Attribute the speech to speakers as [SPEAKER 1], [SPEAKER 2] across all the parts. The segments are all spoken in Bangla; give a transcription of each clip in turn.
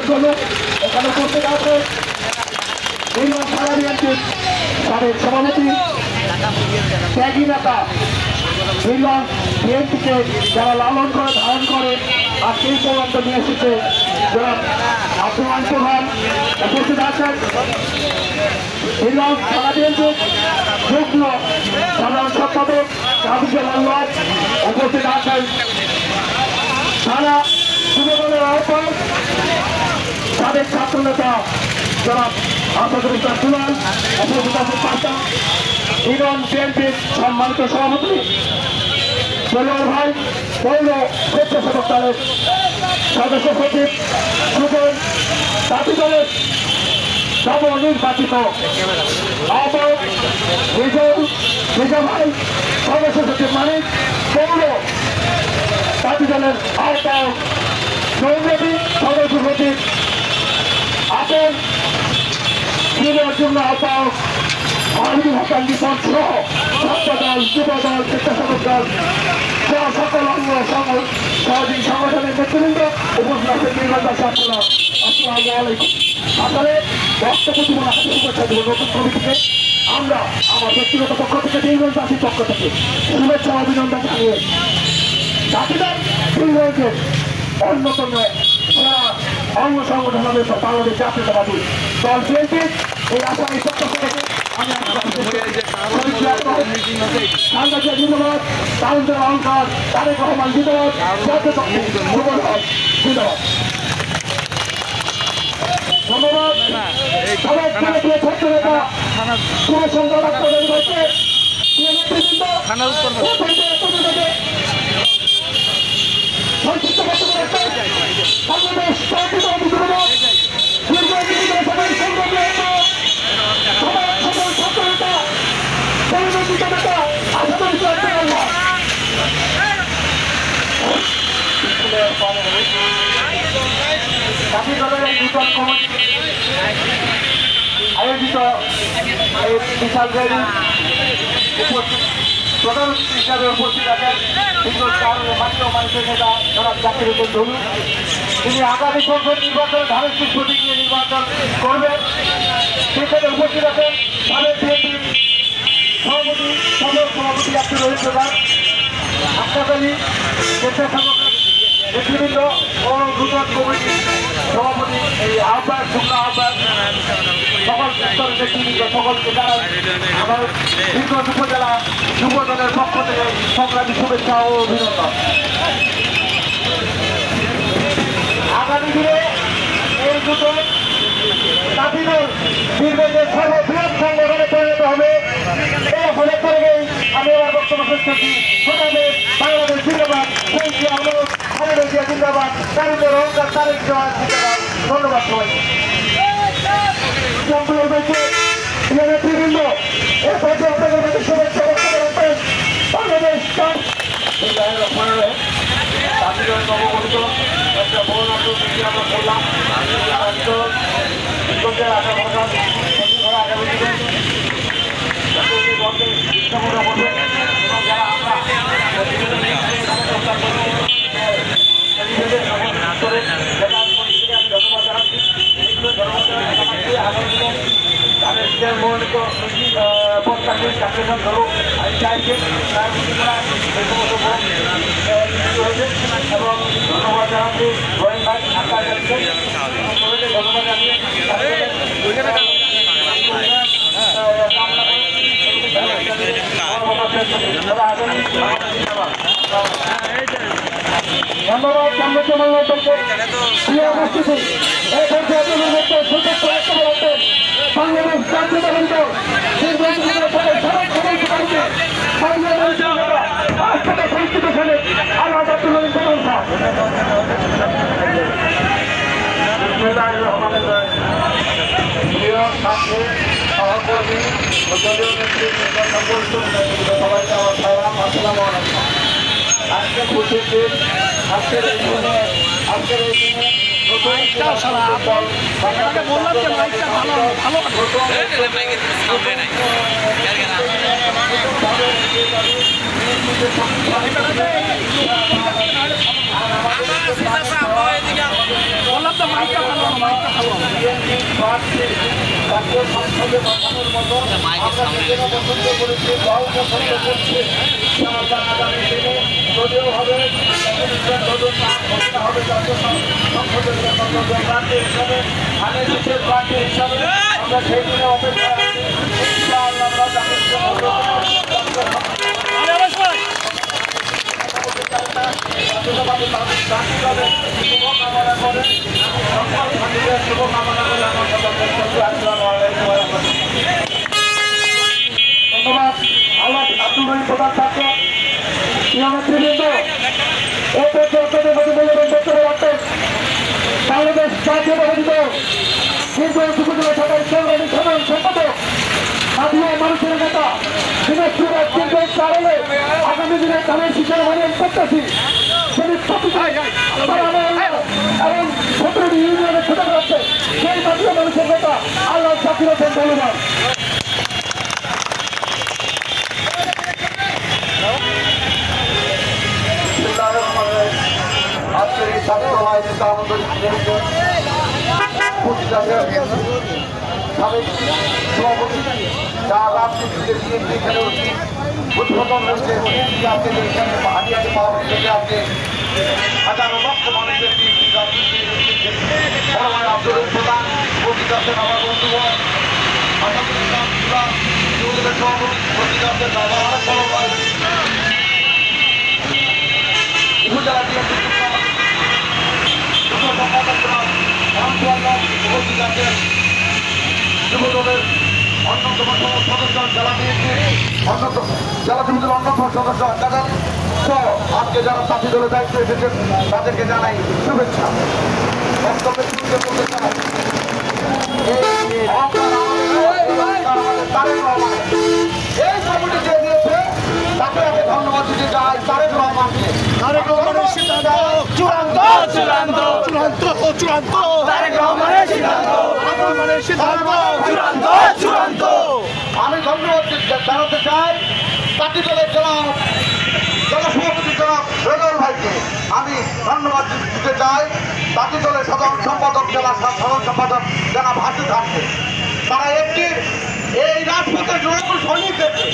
[SPEAKER 1] করুন। এখানে উপস্থিত আছেন সাবেক সভাপতি ত্যাগী নেতা বিএনপিকে যারা লালন করে ধারণ করে আর সেই পর্যন্ত নিয়ে এসেছে জনাব আব্দুল প্রধান উপস্থিত আছেন। থানা বিএনপির যুগ্ম সাধারণ সম্পাদক কাবুজ্জামান আনোয়ার উপস্থিত আছেন। থানা যুবদলের আহ্বায়ক সাবেক ছাত্র নেতা জনাব আসাদুল ইসলাম দুলাল উপস্থিত আছেন। পাঁচটা ইউনিয়ন বিএনপির সম্মানিত সভাপতি সলিল ভাই, পৌর স্বেচ্ছাসেবক দলের সদস্য সচিব সুজন, জাতি দলের নবনির্বাচিত আহ্বায়ক বিজয় ভাই, সদস্য সচিব মানিক, পৌর জাতি দলের আহ্বায়ক নৌনবী, সদস্য সচিব আছেন সিনিয়র যুগ্ম আহ্বায়ক আহমদুল হাসান নিপন সহ ছাত্রদল, যুবদল, স্বেচ্ছাসেবক দল সহ সকল অঙ্গ সহযোগী সংগঠনের নেতৃবৃন্দ উপস্থিত আছেন। নির্বাচন ছাত্ররা আসসালামু আলাইকুম। আসলে বক্তব্য জীবন হাতে শুভেচ্ছা দেব নতুন কমিটিকে। আমরা আমার ব্যক্তিগত পক্ষ থেকে দীর্ঘজাতির পক্ষ থেকে শুভেচ্ছা অভিনন্দন জানিয়ে জাতিদল দীর্ঘের অন্যতম সেরা অঙ্গ সংগঠন হবে বাংলাদেশ জাতীয়তাবাদী দল বিএনপি। এই আসামের পক্ষ থেকে আমি জিন্দাবাদ, তারুণদের অহংকার, তারেক রহমান জিন্দাবাদ, ধন্যবাদ। সবাই ছাত্র নেতা সুরেশচন্দ্র ডাক্তারকে সংক্ষিপ্ত বক্তব্য রাখবেন বাংলাদেশ জাতীয়তাবাদী যুবদল জাতীয় দলের নূতন কমিটি আয়োজিত এই বিশাল র্যালি প্রধান হিসাবে উপস্থিত আছেন মাননীয় মানুষের নেতা জনাব জাকির হোসেন ধলু। তিনি আগামী সংসদ নির্বাচনে ধারাবাহিক প্রতীক নিয়ে নির্বাচন করবেন। সেখানে উপস্থিত আছেন সাবেক বিএনপি সভাপতি সভাপতি আব্দুল রহিম প্রধান, আশরাফ আলী স্বেচ্ছাসেবক নেতৃবৃন্দ ও নূতন কমিটি সভাপতি এই আহ্বায়ক যুগ্ম আহ্বায়ক সকল স্তরের নেতৃবৃন্দ সকলকে জানাই আমার দীর্ঘ উপজেলা যুবদলের পক্ষ থেকে সংগ্রামী শুভেচ্ছা ও অভিনন্দন। আগামী দিনে এই দুটো জাতিদল দীর্ঘদের সর্ববৃহৎ সংগঠনে পরিণত হবে। এই আশা করে আমি আমার বক্তব্য শেষ করছি। বাংলাদেশ জিন্দাবাদ, জিন্দাবাদ, তারুণের অহংকার, তারেক জিন্দাবাদ। ধন্যবাদ সবাইকে। নেতৃবৃন্দ এর পর্যায়ে আপনাদের কাছে শুভেচ্ছা বক্তব্য রাখবেন বাংলাদেশ নবগঠিত একটা বড় নাটক আমরা করলাম। আগামী দিনে এবং যারা আমরা মনোনীত পদটাকে চাকরিমান ধরো আমি চাইছি তার হয়েছে এবং ধন্যবাদ জানাচ্ছি রহিম ভাই আকাশ যাচ্ছে ধন্যবাদ জানিয়ে ধন্যবাদ সামনে প্রিয় উপস্থিতি এই পর্যায়ে সুযোগ রাখবেন বাংলাদেশ জাতীয়তাবাদী দল সহকর্মী ও দলীয় নেতৃত্ব সবাইকে আমার সালাম, আসসালামু আলাইকুম। আজকে খুশির দিন। আজকের এই দিনে বললাম যে মাইকটা ভালো ভালো বললাম তো মাইকটা ভালো বিএনপি প্রার্থী তাকে সংসদে পাঠানোর মতো আমরা নিজেরা পছন্দ করেছি, দল পছন্দ করছে। আগামী দিনে যদিও হবে হবে জাতীয় সংসদের প্রার্থী হিসাবে, ধানের শীষের প্রার্থী হিসাবে আমরা সেই দিনে অপেক্ষা আছি। ইনশাআল্লাহ আমরা জাতির শুভকামনা করে শুভকামনা করে আমার ধন্যবাদ। আল্লাহ আব্দুল রহিম প্রধান ছাত্র নেতৃবৃন্দ এই পর্যন্তদের প্রতি মূল্যবান বক্তব্য রাখতেন বাংলাদেশ জাতীয় দীর্ঘ উপজেলা সরকারি সংগ্রামী সাধারণ সম্পাদক সাধারণ মানুষের নেতা দিনাজপুরের কেন্দ্রের কারণে আগামী দিনে ধানের শীষের মানে প্রত্যাশী এবং 17টি ইউনিয়নের সুযোগ রাখছে সেই জাতীয় মানুষের নেতা আল্লাহ জাকির হোসেন ধন্যবাদ। আজকের এই ছাত্র ভাই নেতা আমাদের সাবেক সভাপতি যা রাজনীতিতে বিএনপি এখানে উদ্বোধন হয়েছে, আজকে এখানে হারিয়াতে পাওয়া হয়েছে আজকে হাজারো লক্ষ মানুষের আব্দুল প্রধান উপস্থিত আছেন আমার বন্ধুগণ, সভাপতি উপস্থিত আছেন উপজেলা বিএনপি উপস্থিত আছেন যুবদলের অন্যতম সদস্য, জেলা বিএনপি জেলা যুবদলের অন্যতম সদস্য আকাশ সহ আজকে যারা চাকরি দলের দায়িত্ব এসেছেন তাদেরকে জানাই শুভেচ্ছা। বক্তব্যের শুরুতে বলতে চাই এই কমিটি যে দিয়েছে তাকে আমি ধন্যবাদ দিতে চাই। তারেক রহমানকে চূড়ান্ত চূড়ান্ত চূড়ান্ত চূড়ান্ত তারেক রহমানের সিদ্ধান্ত চূড়ান্ত চূড়ান্ত। আমি ধন্যবাদ জানাতে চাই চাকরি দলের জেলা সভাপতি জনাব রেজাউল ভাইকে আমি ধন্যবাদ দিতে চাই। চাকরি দলের সাধারণ সম্পাদক জেলা সাধারণ সম্পাদক জনাব হাসিদ খানকে। তারা একটি এই রাজপথের জনগণ সৈনিকদেরকে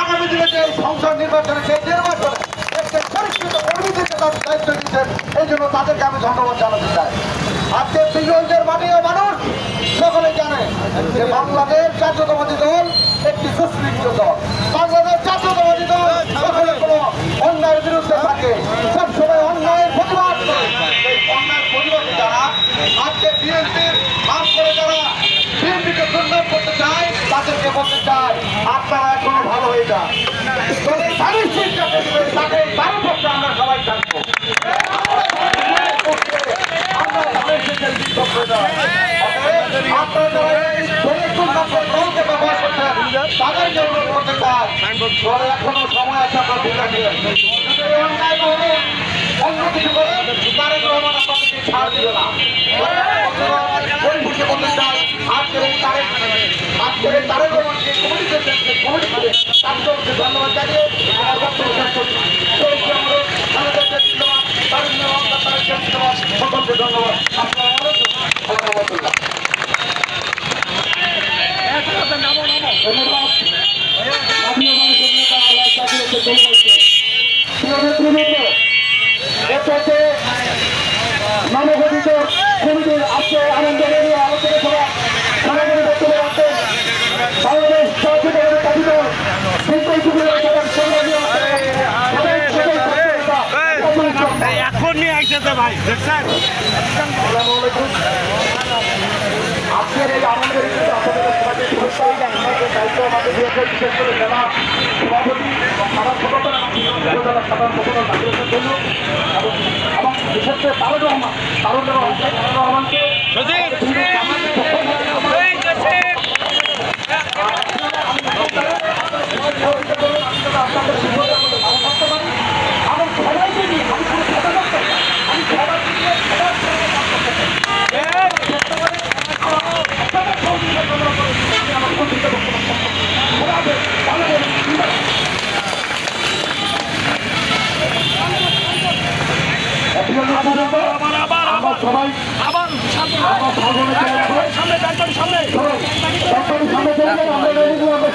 [SPEAKER 1] আগামী দিনে যে সংসদ নির্বাচনে সেই নির্বাচনে একটি পরিষ্কৃত কর্মীদেরকে তাদের দায়িত্ব দিচ্ছেন, এই জন্য তাদেরকে আমি ধন্যবাদ জানাতে চাই। আজকে বিজয়ীদের মাটিও মানুষ সকলে জানে যে বাংলাদেশ জাতীয়তাবাদী দল একটি সুশৃঙ্খল দল। বাংলাদেশ জাতীয়তাবাদী দল সকলে কোনো অন্যায়ের বিরুদ্ধে থাকে, সবসময় অন্যায়ের প্রতিবাদ করে। এই অন্যায়ের প্রতিবাদে যারা আজকে বিএনপির কাজ করে যারা বিএনপিকে দুর্নাম করতে চায় তাদেরকে বলতে চায় আপনারা এখনো ভালো হয়ে যান। তার পক্ষে আমরা সবাই থাকবো। তাদেরকে অনুরোধ করতে চাই এখনো সময় আছে অন্য কিছু করে তারেক রহমান আপনাদেরকে ছাড় দিবে না। বলতে চাই আজকের এই তারেক রহমানকে কমিটিকে ধন্যবাদ জানিয়ে আমার বক্তব্য শেষ করছি। সকলকে ধন্যবাদ। নবগঠিত কমিটির আজকে আনন্দ আলোচনা সভা সমাগমে বক্তব্য রাখতেন বাংলাদেশ জাতীয়তাবাদী দল
[SPEAKER 2] এখন নিয়ে একসাথে ভাই দেখছেন।
[SPEAKER 1] আজকের এই আনন্দের দায়িত্ব আমাদের দিয়েছে বিশেষ করে জেলা সভাপতি আমার সাধারণ জন্য এবং বিশেষ করে তারেক রহমানকে সবাই আমার ভাগনে চলে যাবে।
[SPEAKER 2] সামনে ব্যাংকের সামনে
[SPEAKER 1] সবাই ডক্টরের সামনে চলবেন, আমরা রেডি, আমরা